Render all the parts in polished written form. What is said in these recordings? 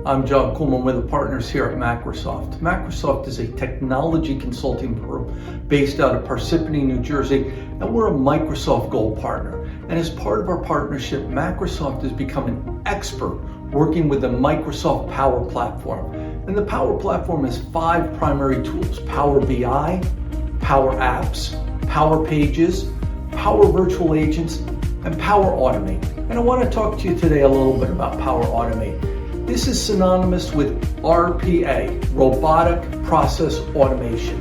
I'm John Kuhlman with the partners here at Macrosoft. Macrosoft is a technology consulting firm based out of Parsippany, New Jersey, and we're a Microsoft Gold partner. And as part of our partnership, Macrosoft has become an expert working with the Microsoft Power Platform. And the Power Platform has 5 primary tools: Power BI, Power Apps, Power Pages, Power Virtual Agents, and Power Automate. And I want to talk to you today a little bit about Power Automate. This is synonymous with RPA, Robotic Process Automation.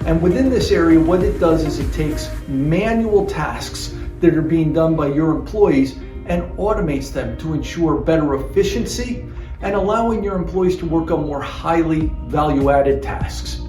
And within this area, what it does is it takes manual tasks that are being done by your employees and automates them to ensure better efficiency and allowing your employees to work on more highly value-added tasks.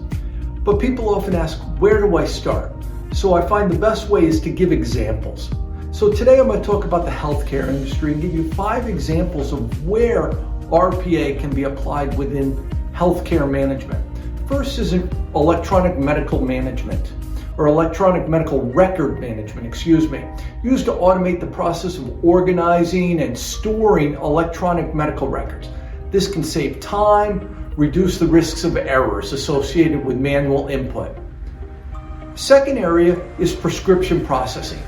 But people often ask, where do I start? So I find the best way is to give examples. So today I'm going to talk about the healthcare industry and give you 5 examples of where RPA can be applied within healthcare management. First is electronic medical management, or electronic medical record management, used to automate the process of organizing and storing electronic medical records. This can save time, reduce the risks of errors associated with manual input. Second area is prescription processing.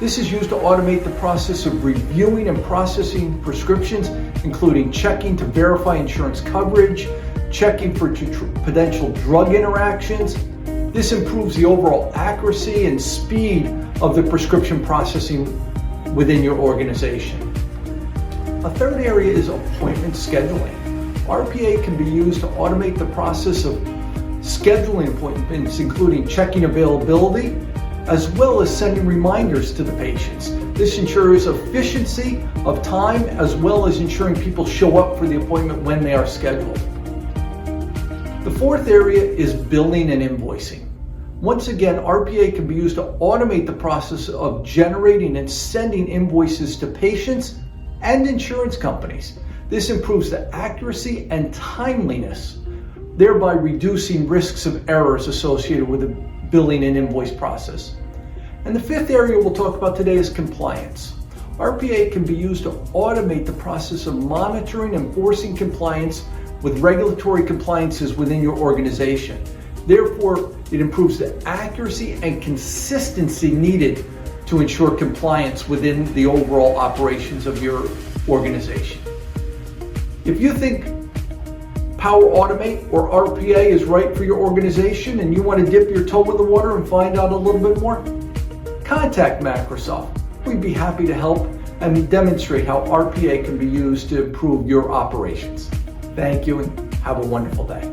This is used to automate the process of reviewing and processing prescriptions, including checking to verify insurance coverage, checking for potential drug interactions. This improves the overall accuracy and speed of the prescription processing within your organization. A third area is appointment scheduling. RPA can be used to automate the process of scheduling appointments, including checking availability, as well as sending reminders to the patients. This ensures efficiency of time, as well as ensuring people show up for the appointment when they are scheduled. The fourth area is billing and invoicing. Once again, RPA can be used to automate the process of generating and sending invoices to patients and insurance companies. This improves the accuracy and timeliness, thereby reducing risks of errors associated with the billing and invoice process. And the fifth area we'll talk about today is compliance. RPA can be used to automate the process of monitoring and enforcing compliance with regulatory compliances within your organization. Therefore, it improves the accuracy and consistency needed to ensure compliance within the overall operations of your organization. If you think Power Automate or RPA is right for your organization and you want to dip your toe in the water and find out a little bit more, contact Macrosoft. We'd be happy to help and demonstrate how RPA can be used to improve your operations. Thank you and have a wonderful day.